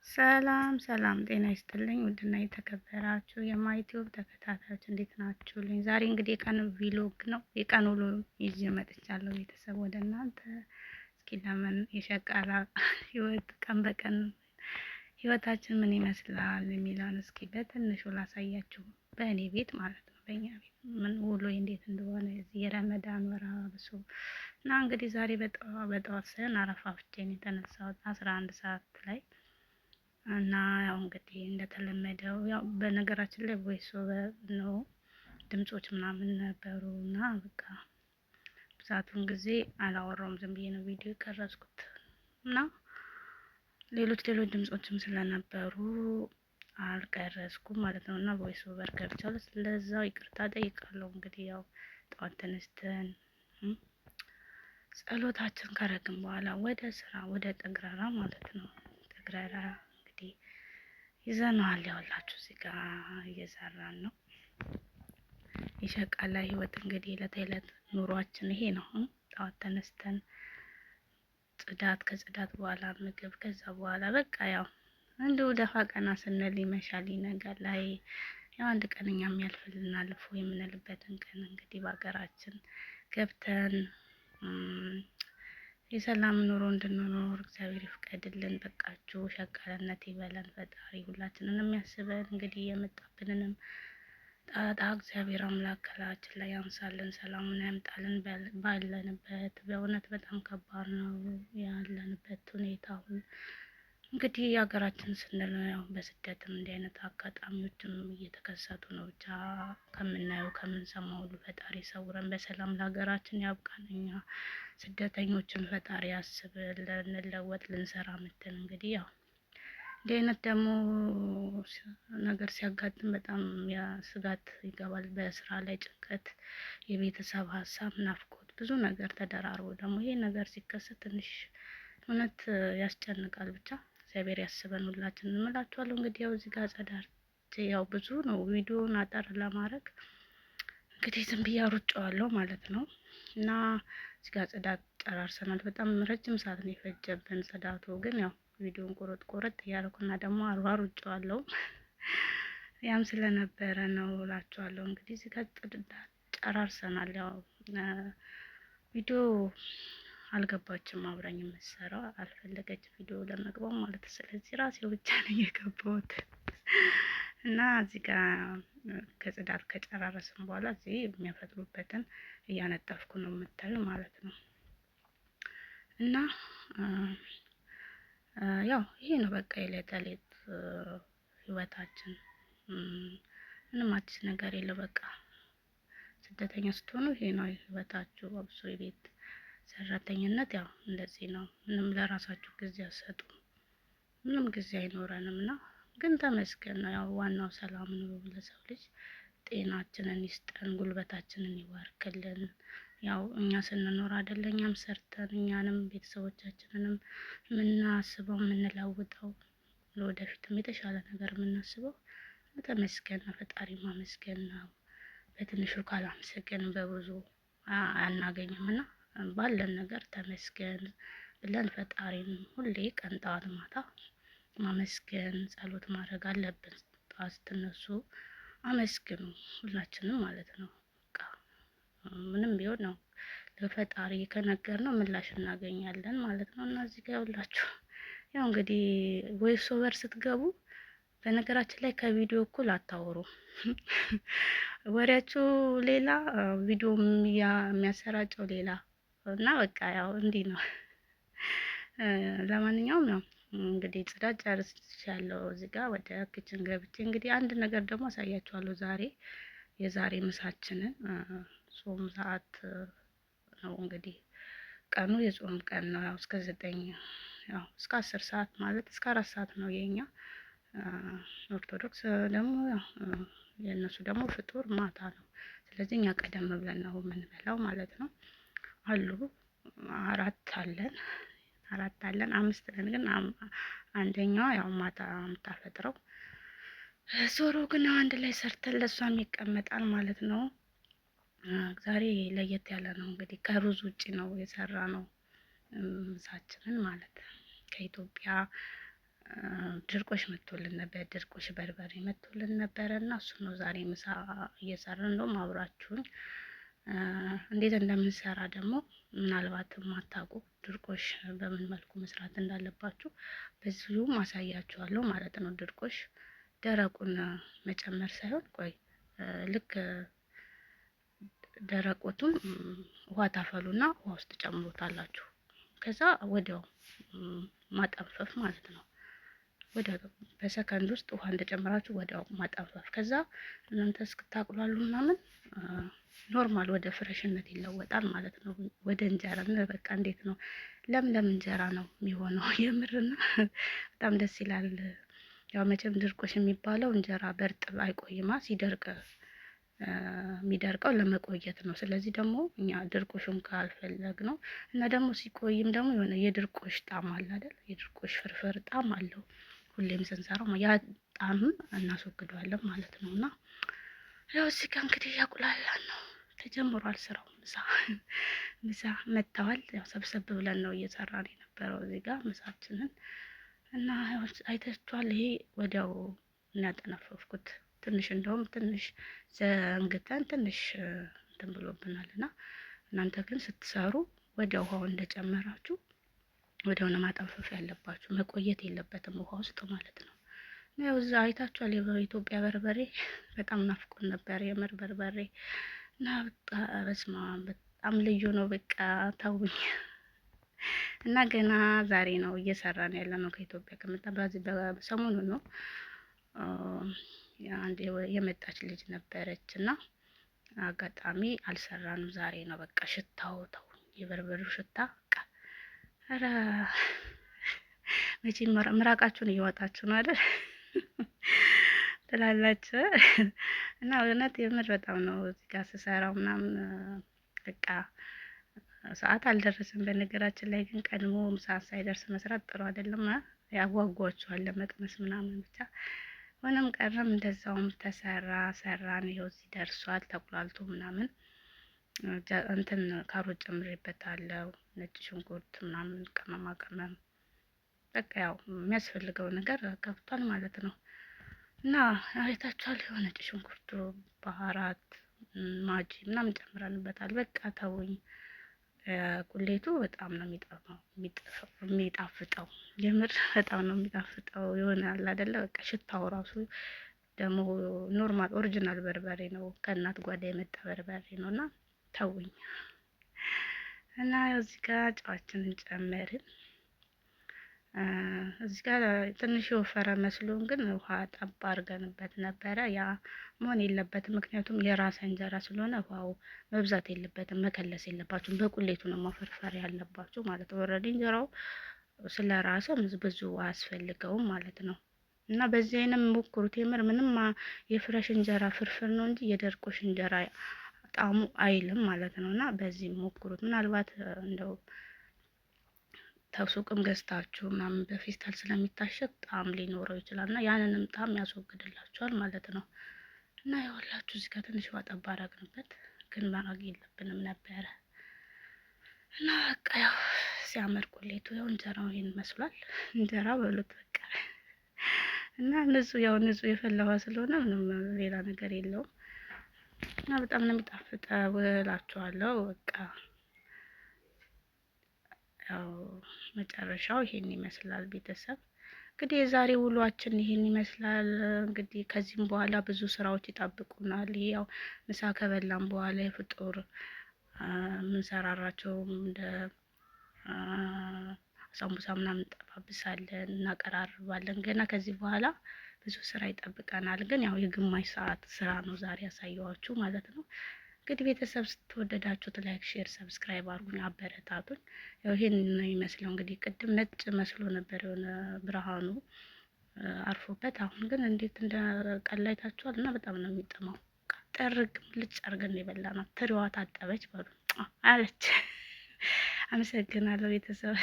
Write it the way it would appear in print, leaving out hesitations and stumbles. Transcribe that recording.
ሰላም ሰላም፣ ጤና ይስጥልኝ ውድና የተከበራችሁ የማይቲዩብ ተከታታዮች እንዴት ናችሁልኝ? ዛሬ እንግዲህ የቀን ቪሎግ ነው፣ የቀን ውሎ ይዤ መጥቻለሁ። ቤተሰብ ወደ እናንተ እስኪ ለምን የሸቃላ ህይወት ቀን በቀን ህይወታችን ምን ይመስላል የሚለውን እስኪ በትንሹ ላሳያችሁ። በእኔ ቤት ማለት ነው፣ በእኛ ቤት ምን ውሎ እንዴት እንደሆነ የረመዳን ወር አብሶ እና እንግዲህ ዛሬ በጠዋት ሳይሆን አረፋፍቼ ነው የተነሳሁት 11 ሰዓት ላይ እና ያው እንግዲህ እንደተለመደው ያው በነገራችን ላይ ቮይስ ኦቨር ነው ድምጾች ምናምን ነበሩ እና በቃ ብዛቱን ጊዜ አላወራውም፣ ዝም ብዬ ነው ቪዲዮ የቀረጽኩት እና ሌሎች ድምጾችም ስለነበሩ አልቀረጽኩም ማለት ነው። እና ቮይስ ኦቨር ገብቻለሁ፣ ስለዛው ይቅርታ ጠይቃለሁ። እንግዲህ ያው ጠዋት ተነስተን ጸሎታችን ካረግን በኋላ ወደ ስራ ወደ ጠግረራ ማለት ነው ጠግረራ ይዘነዋል። ያውላችሁ እዚህ ጋር እየሰራን ነው። የሸቃላ ህይወት እንግዲህ ዕለት ዕለት ኑሯችን ይሄ ነው። ጠዋት ተነስተን ጽዳት፣ ከጽዳት በኋላ ምግብ፣ ከዛ በኋላ በቃ ያው እንዲሁ ደፋ ቀና ስንል ይመሻል፣ ይነጋል። ላይ ያው አንድ ቀን እኛም ያልፍልናል እፎ የምንልበትን ቀን እንግዲህ በሀገራችን ገብተን የሰላም ኑሮ እንድንኖር እግዚአብሔር ይፍቀድልን። በቃችሁ ሸቃላነት ይበለን ፈጣሪ፣ ሁላችንን የሚያስበን እንግዲህ የመጣብንንም ጣጣ እግዚአብሔር አምላክ ከላያችን ላይ ያንሳልን፣ ሰላሙን ያምጣልን። ባለንበት በእውነት በጣም ከባድ ነው ያለንበት ሁኔታ። እንግዲህ የሀገራችን ስንል ያው በስደትም እንዲህ አይነት አጋጣሚዎችም እየተከሰቱ ነው። ብቻ ከምናየው ከምንሰማው ሁሉ ፈጣሪ ሰውረን፣ በሰላም ለሀገራችን ያብቃን። እኛ ስደተኞችን ፈጣሪ ያስብልን፣ እንለወጥ ልንሰራ ምትን እንግዲህ ያው እንዲህ አይነት ደግሞ ነገር ሲያጋጥም በጣም ስጋት ይገባል። በስራ ላይ ጭንቀት፣ የቤተሰብ ሀሳብ፣ ናፍቆት፣ ብዙ ነገር ተደራርቦ ደግሞ ይሄ ነገር ሲከሰት ትንሽ እውነት ያስጨንቃል። ብቻ እግዚአብሔር ያስበን ሁላችንን እምላችኋለሁ። እንግዲህ ያው እዚህ ጋር ጸዳርቼ ያው ብዙ ነው ቪዲዮውን አጠር ለማድረግ እንግዲህ ዝም ብዬ አሩጬዋለሁ ማለት ነው። እና እዚህ ጋር ጽዳት ጨራርሰናል። በጣም ረጅም ሰዓት ነው የፈጀብን ጽዳቱ፣ ግን ያው ቪዲዮን ቆረጥ እያደረኩና ደግሞ አሩጬዋለሁ ያም ስለነበረ ነው እላችኋለሁ። እንግዲህ እዚህ ጋር ጽዳት ጨራርሰናል። ያው ቪዲዮ አልገባችም፣ አብራኝ የምትሰራው አልፈለገች ቪዲዮ ለመግባት ማለት። ስለዚህ ራሴው ብቻ ነው የገባሁት እና እዚህ ጋር ከጽዳት ከጨራረስን በኋላ እዚህ የሚያፈጥሩበትን እያነጠፍኩ ነው የምታዩ ማለት ነው። እና ያው ይሄ ነው በቃ የዕለት ተዕለት ህይወታችን። ምንም አዲስ ነገር የለው። በቃ ስደተኛ ስትሆኑ ይሄ ነው ህይወታችሁ። አብሶ የቤት ሰራተኝነት ያው እንደዚህ ነው። ምንም ለራሳችሁ ጊዜ አትሰጡም፣ ምንም ጊዜ አይኖረንም። እና ግን ተመስገን ነው። ያው ዋናው ሰላም ነው ለሰው ልጅ። ጤናችንን ይስጠን፣ ጉልበታችንን ይባርክልን። ያው እኛ ስንኖር አይደለ እኛም ሰርተን እኛንም ቤተሰቦቻችንንም የምናስበው የምንለውጠው ለወደፊትም የተሻለ ነገር የምናስበው። ተመስገን ነው፣ ፈጣሪ ማመስገን ነው። በትንሹ ካላመሰገን በብዙ አናገኝም። እና ባለን ነገር ተመስገን ብለን ፈጣሪን ሁሌ ቀን ጠዋት ማታ ማመስገን ጸሎት ማድረግ አለብን። ጠዋት ስትነሱ አመስግኑ ሁላችንም ማለት ነው። በቃ ምንም ቢሆን ነው ለፈጣሪ ከነገርነው ምላሽ እናገኛለን ማለት ነው። እና እዚህ ጋር ያውላችሁ ያው እንግዲህ ቮይስ ኦቨር ስትገቡ በነገራችን ላይ ከቪዲዮ እኩል አታወሩም። ወሬያችሁ ሌላ፣ ቪዲዮ የሚያሰራጨው ሌላ እና በቃ ያው እንዲህ ነው። ለማንኛውም ነው እንግዲህ ጽዳት ጨርሻለሁ። እዚህ ጋር ወደ ክችን ገብቼ እንግዲህ አንድ ነገር ደግሞ አሳያችኋለሁ። የዛሬ ምሳችንን ጾም ሰዓት ነው እንግዲህ ቀኑ የጾም ቀን ነው። ያው እስከ 9 ያው እስከ 10 ሰዓት ማለት እስከ 4 ሰዓት ነው የኛ። ኦርቶዶክስ ደግሞ የእነሱ ደግሞ ፍጡር ማታ ነው። ስለዚህ እኛ ቀደም ብለን ነው የምንበላው ማለት ነው። አሉ አራት አለን 5 ነን፣ ግን አንደኛዋ ያው ማታ የምታፈጥረው ዞሮ ግን አንድ ላይ ሰርተን ለሷም ይቀመጣል ማለት ነው። ዛሬ ለየት ያለ ነው እንግዲህ ከሩዝ ውጪ ነው የሰራ ነው ምሳችንን ማለት ከኢትዮጵያ ድርቆሽ መጥቶልን ነበር። ድርቆሽ በርበሬ መጥቶልን ነበረ እና እሱ ነው ዛሬ ምሳ እየሰራን እንደውም አብራችሁኝ እንዴት እንደምንሰራ ደግሞ ምናልባት ማታውቁ ድርቆሽ በምን መልኩ መስራት እንዳለባችሁ በዚሁ ማሳያችኋለሁ ማለት ነው። ድርቆሽ ደረቁን መጨመር ሳይሆን ቆይ ልክ ደረቆቱን ውሃ ታፈሉና ውሃ ውስጥ ጨምሩታላችሁ። ከዛ ወዲያው ማጠንፈፍ ማለት ነው። ወዲያው በሰከንድ ውስጥ ውሃ እንደጨመራችሁ ወዲያው ማጠንፈፍ። ከዛ እናንተ እስክታቁላሉ ምናምን ኖርማል ወደ ፍሬሽነት ይለወጣል ማለት ነው። ወደ እንጀራ በቃ እንዴት ነው ለምለም እንጀራ ነው የሚሆነው። የምርና በጣም ደስ ይላል። ያው መቼም ድርቆሽ የሚባለው እንጀራ በእርጥብ አይቆይማ፣ ሲደርቅ የሚደርቀው ለመቆየት ነው። ስለዚህ ደግሞ እኛ ድርቆሹን ካልፈለግ ነው እና ደግሞ ሲቆይም ደግሞ የሆነ የድርቆሽ ጣዕም አለ አይደል? የድርቆሽ ፍርፍር ጣዕም አለው። ሁሌም ስንሰራው ያ ጣዕም እናስወግደዋለን ማለት ነው። እና ያው እዚህ ጋር እንግዲህ ያቁላላን ነው ተጀምሯል ስራው። ምሳ መጥተዋል። ያው ሰብሰብ ብለን ነው እየሰራን የነበረው እዚህ ጋር ምሳችንን እና አይታችኋል። ይሄ ወዲያው እናጠነፈፍኩት ትንሽ እንደውም ትንሽ ዘንግተን ትንሽ እንትን ብሎብናል። እና እናንተ ግን ስትሰሩ ወዲያው ውሃው እንደጨመራችሁ ወዲያው ነው ማጠንፈፍ ያለባችሁ። መቆየት የለበትም ውሃ ውስጥ ማለት ነው። ያው እዛ አይታችኋል። የኢትዮጵያ በርበሬ በጣም ናፍቆን ነበር የምር በርበሬ እና በስማ በጣም ልዩ ነው። በቃ ተውኝ እና ገና ዛሬ ነው እየሰራን ያለ ነው። ከኢትዮጵያ ከመጣ በዚህ በሰሞኑ ነው። አንድ የመጣች ልጅ ነበረች እና አጋጣሚ አልሰራንም። ዛሬ ነው በቃ ሽታው ተው የበርበሬው ሽታ በቃ ኧረ መቼ ምራቃችሁን እየወጣችሁ ነው አይደል ትላላችሁ። እና እውነት የምር በጣም ነው እዚህ ጋር ስሰራው ምናምን በቃ ሰዓት አልደረሰም። በነገራችን ላይ ግን ቀድሞ ሰዓት ሳይደርስ መስራት ጥሩ አይደለም። ያጓጓችኋል ለመቅመስ ምናምን ብቻ ሆነም ቀረም እንደዛውም ተሰራ ሰራን። ይኸው እዚህ ደርሷል ተቁላልቶ ምናምን እንትን ካሮት ጨምሬበታለሁ፣ ነጭ ሽንኩርት ምናምን ቅመማ ቅመም በቃ ያው የሚያስፈልገው ነገር ገብቷል ማለት ነው። እና አይታችኋል። የሆነ ነጭ ሽንኩርቱ፣ ባህራት፣ ማጂ ምናምን ጨምረንበታል። በቃ ተውኝ። ቁሌቱ በጣም ነው የሚጣፍጠው። የምር በጣም ነው የሚጣፍጠው። ይሆናል አይደለ? በቃ ሽታው ራሱ ደግሞ ኖርማል ኦሪጂናል በርበሬ ነው፣ ከእናት ጓዳ የመጣ በርበሬ ነው። እና ተውኝ። እና እዚህ ጋር ጨዋችንን ጨመርን። እዚህ ጋር ትንሽ የወፈረ መስሎን ግን ውሃ ጠብ አድርገንበት ነበረ። ያ መሆን የለበትም፣ ምክንያቱም የራስ እንጀራ ስለሆነ ውሃው መብዛት የለበትም። መከለስ የለባችሁም። በቁሌቱ ነው ማፈርፈር ያለባችሁ ማለት ነው። ኦልሬዲ እንጀራው ስለ ራሰ ብዙ አያስፈልገውም ማለት ነው። እና በዚህ አይነት ሞክሩት። የምር ምንም የፍረሽ እንጀራ ፍርፍር ነው እንጂ የደርቆሽ እንጀራ ጣዕሙ አይልም ማለት ነው። እና በዚህ ሞክሩት። ምናልባት እንደው ተሱቅም ገዝታችሁ ምናምን በፌስታል ስለሚታሸግ ጣዕም ሊኖረው ይችላል እና ያንንም ጣዕም ያስወግድላችኋል ማለት ነው። እና የወላችሁ እዚህ ጋር ትንሽ ዋጠባ አደረግንበት፣ ግን ማድረግ የለብንም ነበረ። እና በቃ ያው ሲያምር ቁሌቱ ያው እንጀራው ይሄን መስሏል። እንጀራ በሉት በቃ እና ንጹህ ያው ንጹህ የፈላዋ ስለሆነ ምንም ሌላ ነገር የለውም። እና በጣም ነው የሚጣፍጠው እላችኋለሁ። በቃ ያው መጨረሻው ይሄን ይመስላል። ቤተሰብ እንግዲህ የዛሬ ውሏችን ይሄን ይመስላል። እንግዲህ ከዚህም በኋላ ብዙ ስራዎች ይጠብቁናል። ይሄ ያው ምሳ ከበላን በኋላ የፍጡር ምንሰራራቸው እንደ ሳምቡሳ ምናምን እንጠባብሳለን፣ እናቀራርባለን። ገና ከዚህ በኋላ ብዙ ስራ ይጠብቀናል። ግን ያው የግማሽ ሰዓት ስራ ነው ዛሬ ያሳየዋችሁ ማለት ነው። እንግዲህ ቤተሰብ ስትወደዳችሁት ላይክ፣ ሼር፣ ሰብስክራይብ አድርጉኝ፣ አበረታቱኝ። ያው ይሄን ነው የሚመስለው። እንግዲህ ቅድም ነጭ መስሎ ነበር የሆነ ብርሃኑ አርፎበት፣ አሁን ግን እንዴት እንደቀላይታችኋል። እና በጣም ነው የሚጥመው። ጠርግ ልጭ አርገን የበላናት ትሪዋ ታጠበች በሉ አለች። አመሰግናለሁ ቤተሰብ።